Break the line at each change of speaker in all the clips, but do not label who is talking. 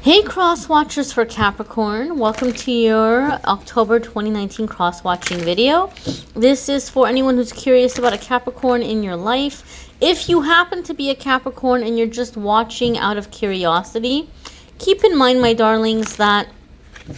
Hey Crosswatchers for Capricorn, welcome to your October 2019 cross-watching video. This is for anyone who's curious about a Capricorn in your life. If you happen to be a Capricorn and you're just watching out of curiosity, keep in mind, my darlings, that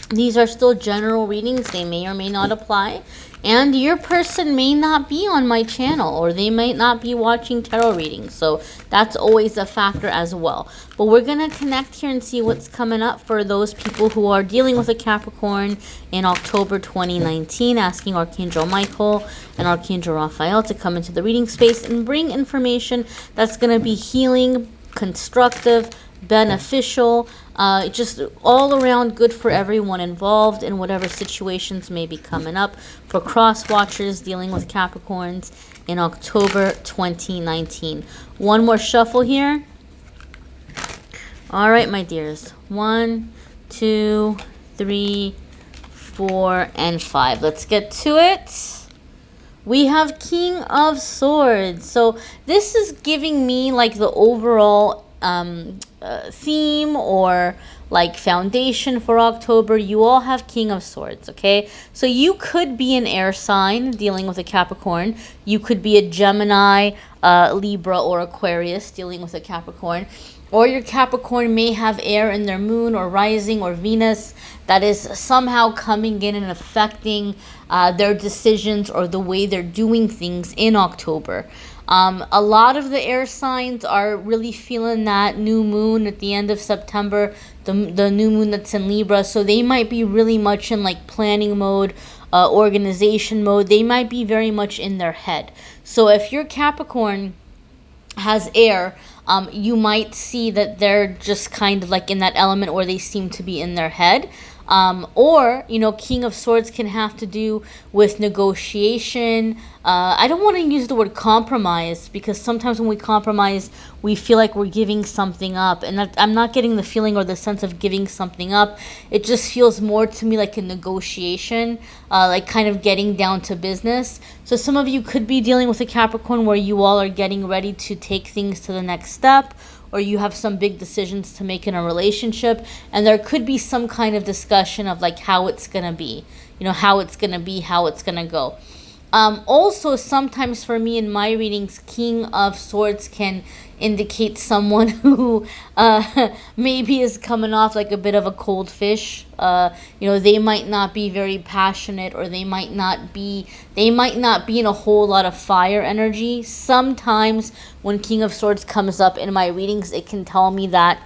these are still general readings. They may or may not apply. And your person may not be on my channel, or they might not be watching tarot readings. So that's always a factor as well. But we're going to connect here and see what's coming up for those people who are dealing with a Capricorn in October 2019. Asking Archangel Michael and Archangel Raphael to come into the reading space and bring information that's going to be healing, constructive, beneficial, just all around good for everyone involved in whatever situations may be coming up for cross watchers dealing with Capricorns in October 2019. One more shuffle here. All right, my dears. 1, 2, 3, 4, and 5. Let's get to it. We have King of Swords. So this is giving me like the overall theme or like foundation for October. You all have King of Swords, okay? So you could be an air sign dealing with a Capricorn. You could be a Gemini, Libra, or Aquarius dealing with a Capricorn. Or your Capricorn may have air in their moon or rising or Venus that is somehow coming in and affecting their decisions or the way they're doing things in October. A lot of the air signs are really feeling that new moon at the end of September, the new moon that's in Libra. So they might be really much in like planning mode, organization mode. They might be very much in their head. So if your Capricorn has air, you might see that they're just kind of like in that element where they seem to be in their head. Or, you know, King of Swords can have to do with negotiation. I don't want to use the word compromise, because sometimes when we compromise, we feel like we're giving something up. And that, I'm not getting the feeling or the sense of giving something up. It just feels more to me like a negotiation, like kind of getting down to business. So some of you could be dealing with a Capricorn where you all are getting ready to take things to the next step, or you have some big decisions to make in a relationship, and there could be some kind of discussion of like how it's going to be, you know, how it's going to be, how it's going to go. Also, sometimes for me in my readings, King of Swords can indicate someone who maybe is coming off like a bit of a cold fish. You know, they might not be very passionate, or they might not be in a whole lot of fire energy. Sometimes when King of Swords comes up in my readings, it can tell me that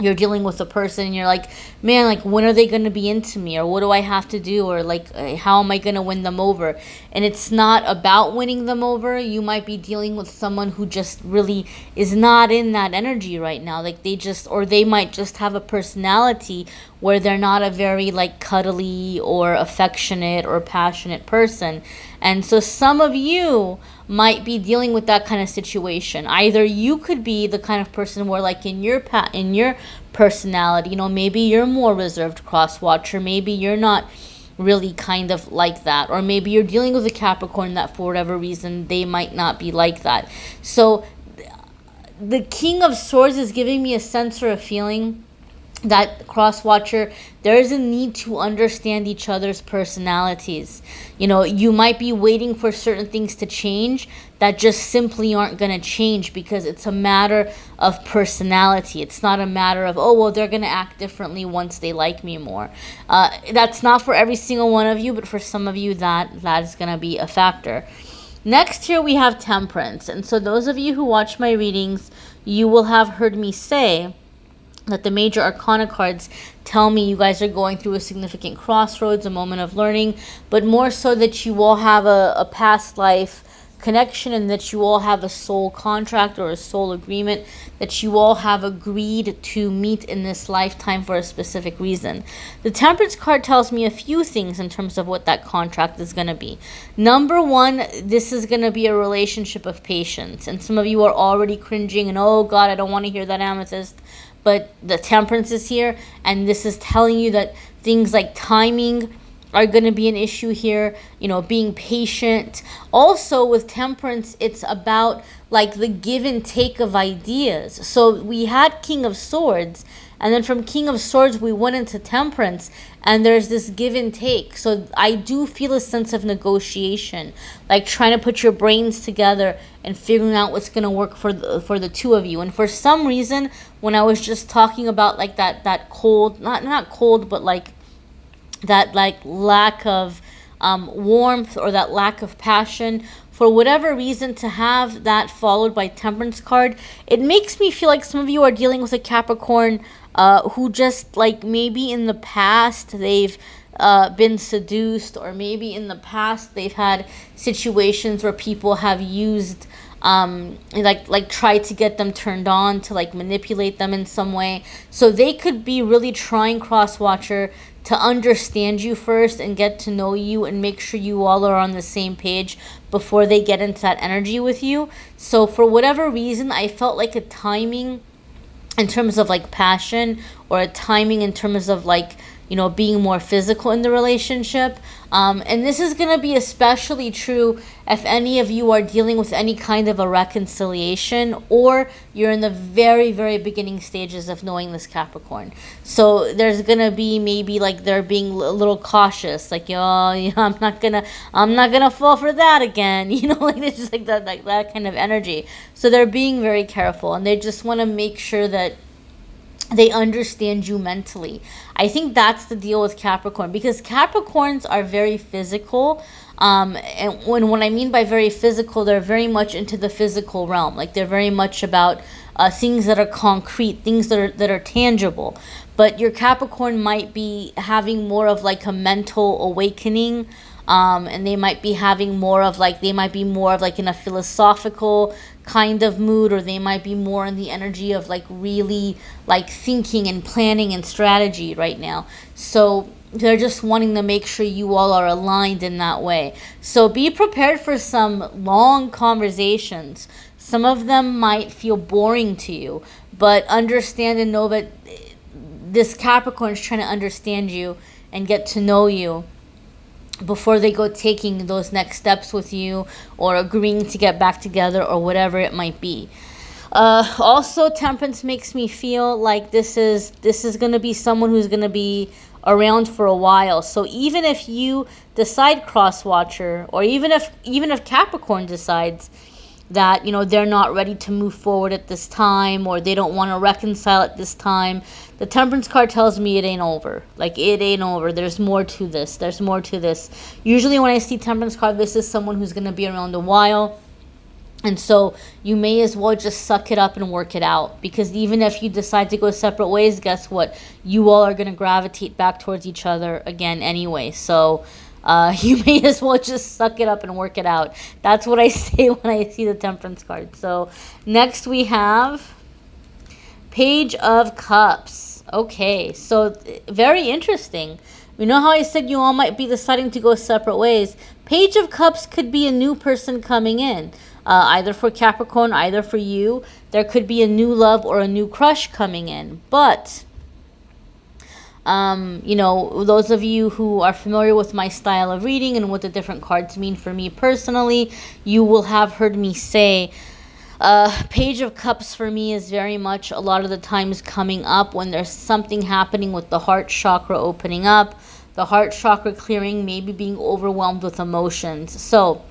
you're dealing with a person and you're like, man, like when are they going to be into me, or what do I have to do, or like how am I going to win them over? And it's not about winning them over. You might be dealing with someone who just really is not in that energy right now. Like they might just have a personality where they're not a very like cuddly or affectionate or passionate person. And so some of you might be dealing with that kind of situation. Either you could be the kind of person where like in your personality, you know, maybe you're more reserved, cross-watcher, maybe you're not really kind of like that, or maybe you're dealing with a Capricorn that for whatever reason they might not be like that. So the King of Swords is giving me a sense or a feeling that, cross-watcher, there is a need to understand each other's personalities. You know, you might be waiting for certain things to change that just simply aren't going to change, because it's a matter of personality. It's not a matter of, oh, well, they're going to act differently once they like me more. That's not for every single one of you, but for some of you that is going to be a factor. Next here we have Temperance. And so those of you who watch my readings, you will have heard me say that the major arcana cards tell me you guys are going through a significant crossroads, a moment of learning, but more so that you all have a past life connection, and that you all have a soul contract or a soul agreement that you all have agreed to meet in this lifetime for a specific reason. The Temperance card tells me a few things in terms of what that contract is going to be. Number one, this is going to be a relationship of patience. And some of you are already cringing and, oh God, I don't want to hear that, Amethyst. But the Temperance is here, and this is telling you that things like timing, are going to be an issue here. You know, being patient. Also with temperance, it's about like the give and take of ideas. So we had King of Swords, and then from King of Swords we went into temperance, and there's this give and take. So I do feel a sense of negotiation, like trying to put your brains together and figuring out what's going to work for the two of you. And for some reason, when I was just talking about like that cold, not cold, but like that like lack of warmth, or that lack of passion, for whatever reason, to have that followed by temperance card, it makes me feel like some of you are dealing with a Capricorn who just like maybe in the past they've been seduced, or maybe in the past they've had situations where people have used like try to get them turned on, to like manipulate them in some way. So they could be really trying, Crosswatcher, to understand you first and get to know you and make sure you all are on the same page before they get into that energy with you. So for whatever reason, I felt like a timing in terms of like passion, or a timing in terms of like, you know, being more physical in the relationship. And this is going to be especially true if any of you are dealing with any kind of a reconciliation, or you're in the very, very beginning stages of knowing this Capricorn. So there's going to be maybe like they're being a little cautious, like, oh, you know, I'm not gonna fall for that again. You know, like it's just like that kind of energy. So they're being very careful, and they just want to make sure that they understand you mentally. I think that's the deal with Capricorn, because Capricorns are very physical. And when I mean by very physical, they're very much into the physical realm. Like they're very much about things that are concrete, things that are tangible. But your Capricorn might be having more of like a mental awakening. And they might be having more of like, they might be more of like in a philosophical kind of mood, or they might be more in the energy of like really like thinking and planning and strategy right now. So they're just wanting to make sure you all are aligned in that way. So be prepared for some long conversations. Some of them might feel boring to you, but understand and know that this Capricorn is trying to understand you and get to know you before they go taking those next steps with you, or agreeing to get back together, or whatever it might be. Also, temperance makes me feel like this is going to be someone who's going to be around for a while. So even if you decide, Crosswatcher, or even if Capricorn decides that, you know, they're not ready to move forward at this time, or they don't want to reconcile at this time, the temperance card tells me it ain't over. Like, it ain't over. There's more to this. There's more to this. Usually when I see temperance card, this is someone who's going to be around a while. And so you may as well just suck it up and work it out. Because even if you decide to go separate ways, guess what? You all are going to gravitate back towards each other again anyway. So you may as well just suck it up and work it out. That's what I say when I see the temperance card. So next we have Page of Cups. Okay, so very interesting. You know how I said you all might be deciding to go separate ways? Page of Cups could be a new person coming in. Either for Capricorn, either for you. There could be a new love or a new crush coming in. But you know, those of you who are familiar with my style of reading and what the different cards mean for me personally, you will have heard me say Page of Cups for me is very much a lot of the times coming up when there's something happening with the heart chakra opening up, the heart chakra clearing, maybe being overwhelmed with emotions. So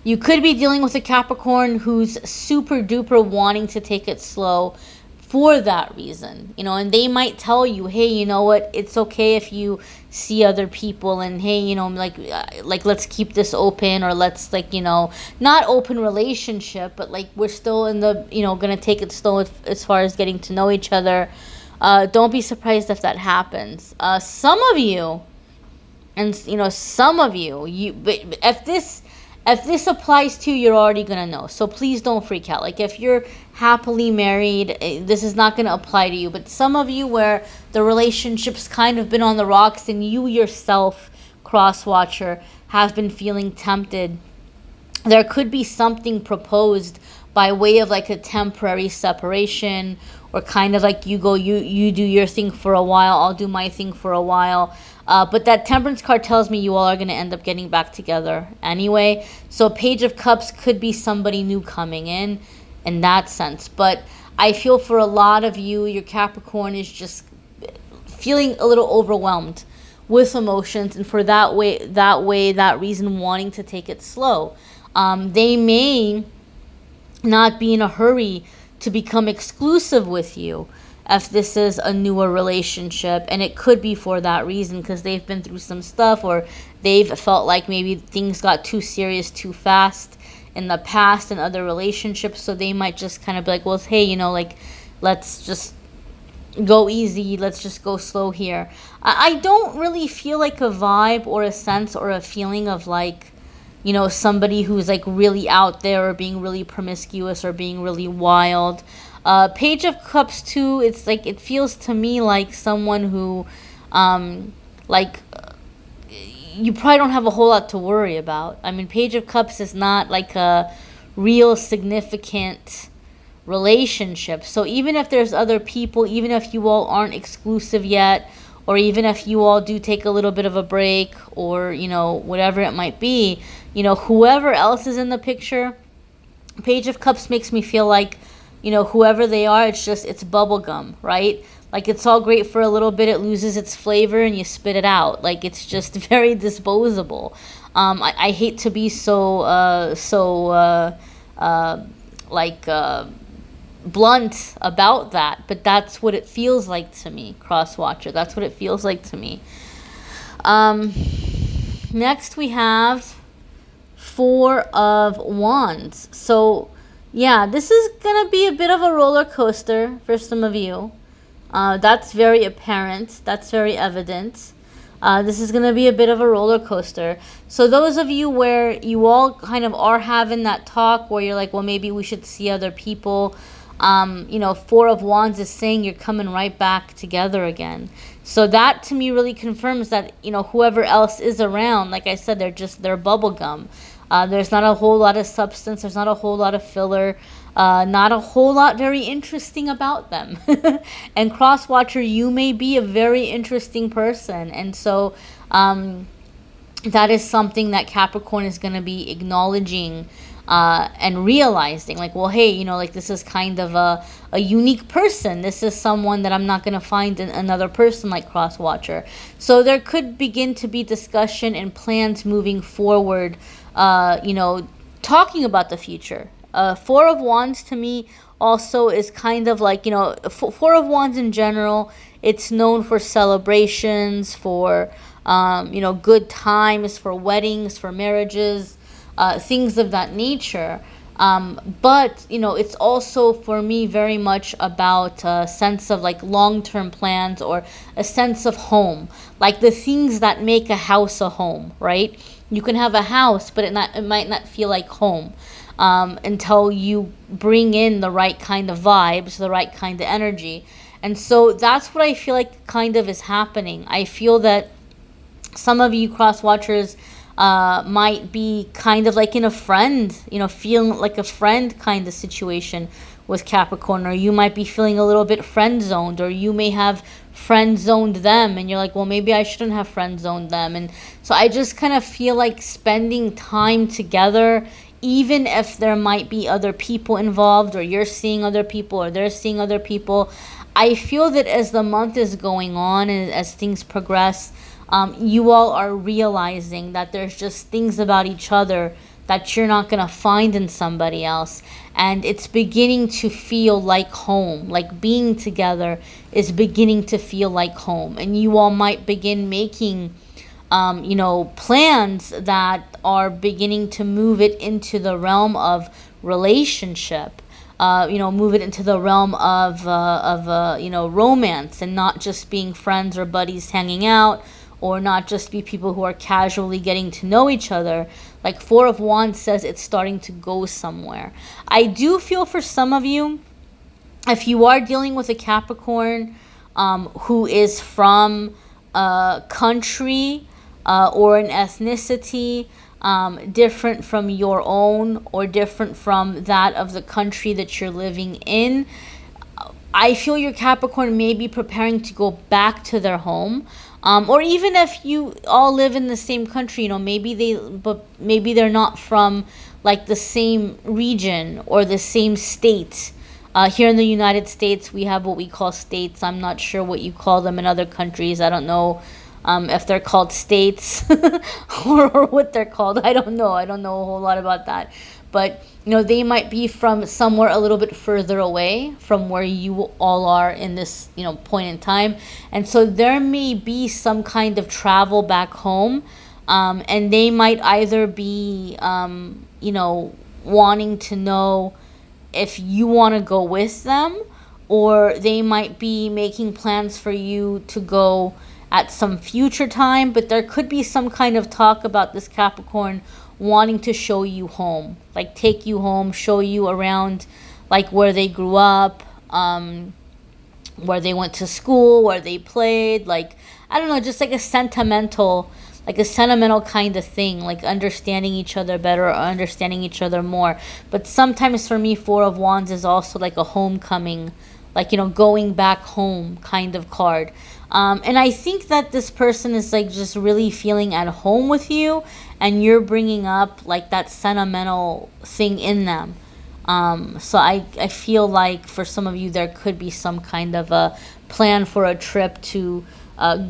you could be dealing with a Capricorn who's super duper wanting to take it slow for that reason, you know, and they might tell you, hey, you know what, it's okay if you see other people, and hey, you know, like let's keep this open, or let's, like, you know, not open relationship, but like we're still in the, you know, gonna take it slow as far as getting to know each other. Don't be surprised if that happens. Some of you, and you know, some of you, but if this applies to you, you're already going to know. So please don't freak out. Like, if you're happily married, this is not going to apply to you. But some of you where the relationship's kind of been on the rocks, and you yourself, Crosswatcher, have been feeling tempted, there could be something proposed by way of like a temporary separation, or kind of like you do your thing for a while, I'll do my thing for a while. But that Temperance card tells me you all are going to end up getting back together anyway. So Page of Cups could be somebody new coming in that sense. But I feel for a lot of you, your Capricorn is just feeling a little overwhelmed with emotions, and for that reason wanting to take it slow. They may not be in a hurry to become exclusive with you if this is a newer relationship, and it could be for that reason because they've been through some stuff, or they've felt like maybe things got too serious too fast in the past in other relationships, so they might just kind of be like, well, hey, you know, like, let's just go easy, let's just go slow here. I don't really feel like a vibe or a sense or a feeling of like, you know, somebody who's like really out there or being really promiscuous or being really wild. Page of Cups too, it's like, it feels to me like someone who like you probably don't have a whole lot to worry about. I mean, Page of Cups is not like a real significant relationship. So even if there's other people, even if you all aren't exclusive yet, or even if you all do take a little bit of a break, or, you know, whatever it might be, you know, whoever else is in the picture, Page of Cups makes me feel like, you know, whoever they are, it's bubble gum, right? Like, it's all great for a little bit, it loses its flavor and you spit it out. Like, it's just very disposable. I hate to be blunt about that, but that's what it feels like to me, Crosswatcher. That's what it feels like to me. Next we have Four of Wands. So yeah, this is gonna be a bit of a roller coaster for some of you. That's very apparent, that's very evident. This is going to be a bit of a roller coaster. So those of you where you all kind of are having that talk where you're like, well, maybe we should see other people. You know, Four of Wands is saying you're coming right back together again. So that to me really confirms that, you know, whoever else is around, like I said, they're bubble gum. There's not a whole lot of substance. There's not a whole lot of filler. Not a whole lot very interesting about them. And Crosswatcher, you may be a very interesting person. And so that is something that Capricorn is going to be acknowledging and realizing. Like, well, hey, you know, like, this is kind of a unique person. This is someone that I'm not going to find in another person like Crosswatcher. So there could begin to be discussion and plans moving forward, you know, talking about the future. Four of Wands to me also is kind of like, you know, Four of Wands in general, it's known for celebrations, for, you know, good times, for weddings, for marriages, things of that nature. But, you know, it's also for me very much about a sense of like long-term plans, or a sense of home, like the things that make a house a home, right? You can have a house, but it might not feel like home. Until you bring in the right kind of vibes, the right kind of energy. And so that's what I feel like kind of is happening. I feel that some of you Crosswatchers might be kind of like in a friend, you know, feeling like a friend kind of situation with Capricorn, or you might be feeling a little bit friend zoned, or you may have friend zoned them and you're like, well, maybe I shouldn't have friend zoned them. And so I just kind of feel like spending time together, even if there might be other people involved, or you're seeing other people, or they're seeing other people. I feel that as the month is going on and as things progress, you all are realizing that there's just things about each other that you're not going to find in somebody else. And it's beginning to feel like home. Like, being together is beginning to feel like home. And you all might begin making you know, plans that are beginning to move it into the realm of relationship, you know, move it into the realm of you know, romance, and not just being friends or buddies hanging out, or not just be people who are casually getting to know each other. Like Four of Wands says, it's starting to go somewhere. I do feel for some of you, if you are dealing with a Capricorn who is from a country or an ethnicity different from your own, or different from that of the country that you're living in, I feel your Capricorn may be preparing to go back to their home. Or even if you all live in the same country, you know, maybe they're not from like the same region or the same state. Here in the United States, we have what we call states. I'm not sure what you call them in other countries. I don't know if they're called states or what they're called. I don't know. I don't know a whole lot about that. But, you know, they might be from somewhere a little bit further away from where you all are in this, you know, point in time. And so there may be some kind of travel back home. And they might either be, you know, wanting to know if you want to go with them, or they might be making plans for you to go at some future time. But there could be some kind of talk about this Capricorn wanting to show you home, like take you home, show you around, like where they grew up, where they went to school, where they played, like, I don't know, just like a sentimental kind of thing, like understanding each other better or understanding each other more. But sometimes for me, Four of Wands is also like a homecoming, like, you know, going back home kind of card. And I think that this person is like just really feeling at home with you, and you're bringing up like that sentimental thing in them. So I feel like for some of you, there could be some kind of a plan for a trip to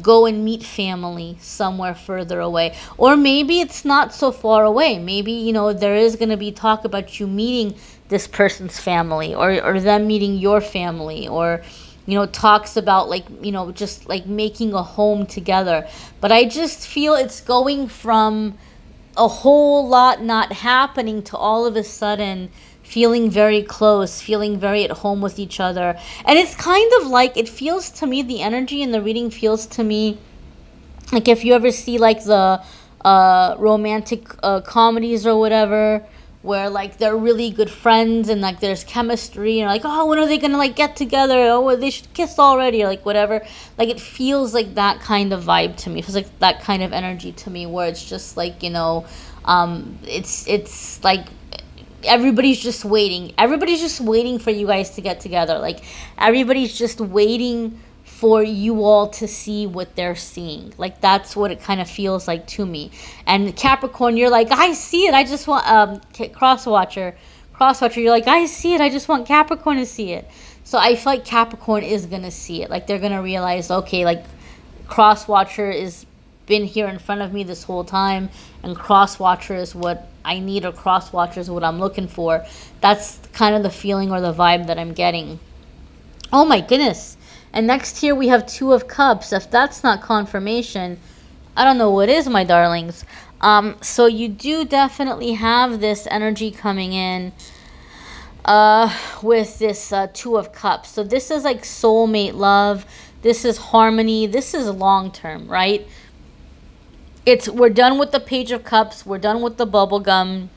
go and meet family somewhere further away. Or maybe it's not so far away. Maybe, you know, there is going to be talk about you meeting this person's family, or them meeting your family, or, you know, talks about like, you know, just like making a home together. But I just feel it's going from a whole lot not happening to all of a sudden feeling very close, feeling very at home with each other. And it's kind of like, it feels to me, the energy in the reading feels to me like if you ever see like the romantic comedies or whatever, where like they're really good friends and like there's chemistry, and like, oh, when are they gonna like get together? Oh, they should kiss already, or like whatever. Like it feels like that kind of vibe to me. It feels like that kind of energy to me, where it's just like, you know, it's like everybody's just waiting. Everybody's just waiting for you guys to get together. Like everybody's just waiting for you all to see what they're seeing. Like that's what it kind of feels like to me. And Capricorn, you're like, I see it. I just want Crosswatcher, you're like, I see it. I just want Capricorn to see it. So I feel like Capricorn is gonna see it. Like they're gonna realize, okay, like Crosswatcher is been here in front of me this whole time, and Crosswatcher is what I need, or Crosswatcher is what I'm looking for. That's kind of the feeling or the vibe that I'm getting. Oh my goodness. And next here we have Two of Cups. If that's not confirmation, I don't know what is, my darlings. So you do definitely have this energy coming in with this Two of Cups. So this is like soulmate love. This is harmony. This is long term, right? We're done with the Page of Cups. We're done with the bubble gum.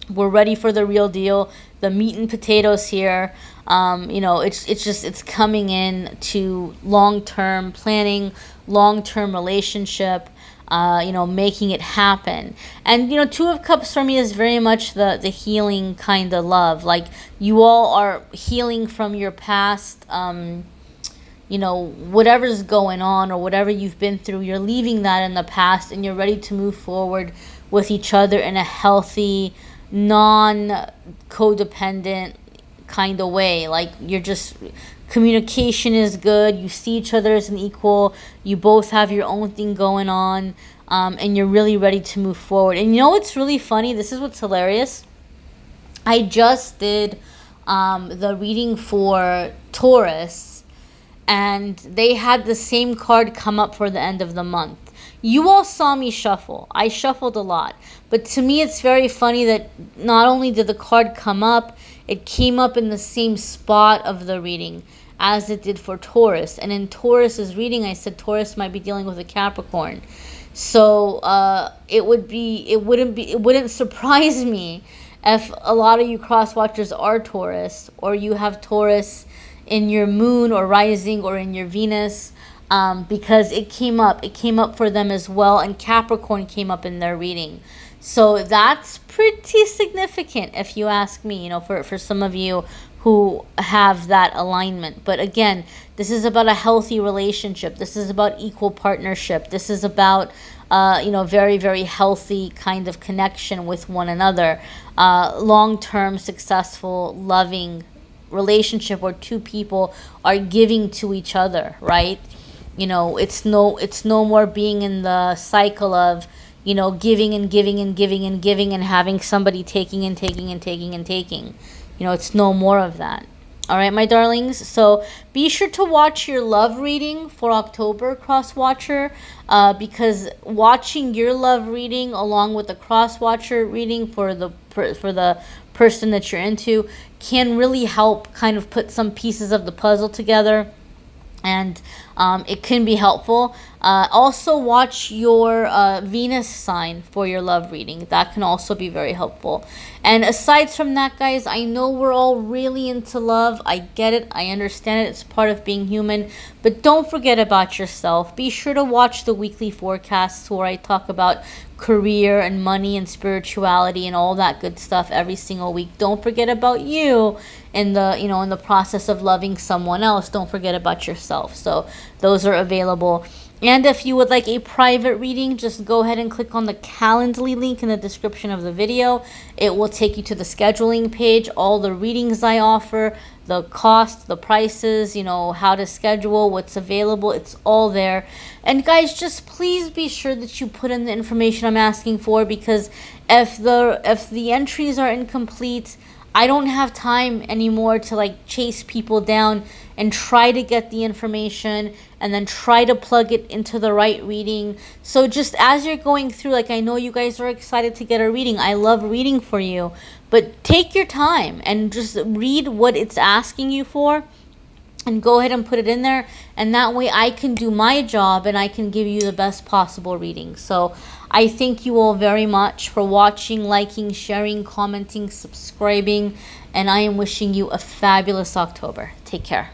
We're ready for the real deal, the meat and potatoes here. You know, it's coming in to long-term planning, long-term relationship, you know, making it happen. And, you know, Two of Cups for me is very much the healing kind of love. Like you all are healing from your past, you know, whatever's going on or whatever you've been through, you're leaving that in the past, and you're ready to move forward with each other in a healthy, non-codependent kind of way. Like you're just, communication is good, you see each other as an equal, you both have your own thing going on, and you're really ready to move forward. And you know what's really funny? This is what's hilarious. I just did the reading for Taurus, and they had the same card come up for the end of the month. You all saw me shuffle. I shuffled a lot. But to me, it's very funny that not only did the card come up, it came up in the same spot of the reading as it did for Taurus. And in Taurus's reading, I said Taurus might be dealing with a Capricorn. So it wouldn't surprise me if a lot of you cross watchers are Taurus, or you have Taurus in your moon or rising or in your Venus, because it came up for them as well, and Capricorn came up in their reading. So that's pretty significant if you ask me, you know, for some of you who have that alignment. But again, this is about a healthy relationship. This is about equal partnership. This is about very, very healthy kind of connection with one another. Long-term, successful, loving relationship where two people are giving to each other, right? It's no more being in the cycle of, giving and giving and giving and giving and having somebody taking and taking and taking and taking. It's no more of that. All right, my darlings. So be sure to watch your love reading for October, Crosswatcher, because watching your love reading along with the Crosswatcher reading for the person that you're into can really help kind of put some pieces of the puzzle together. And it can be helpful. Also watch your Venus sign for your love reading. That can also be very helpful. And aside from that, guys, I know we're all really into love. I get it. I understand it. It's part of being human. But don't forget about yourself. Be sure to watch the weekly forecasts where I talk about career and money and spirituality and all that good stuff every single week. Don't forget about you in the process of loving someone else. Don't forget about yourself. So those are available. And if you would like a private reading, just go ahead and click on the Calendly link in the description of the video. It will take you to the scheduling page, all the readings I offer, the cost, the prices, how to schedule, what's available. It's all there. And guys, just please be sure that you put in the information I'm asking for, because if the entries are incomplete, I don't have time anymore to chase people down and try to get the information and then try to plug it into the right reading. So just as you're going through, I know you guys are excited to get a reading. I love reading for you, but take your time and just read what it's asking you for and go ahead and put it in there. And that way I can do my job and I can give you the best possible reading. So I thank you all very much for watching, liking, sharing, commenting, subscribing, and I am wishing you a fabulous October. Take care.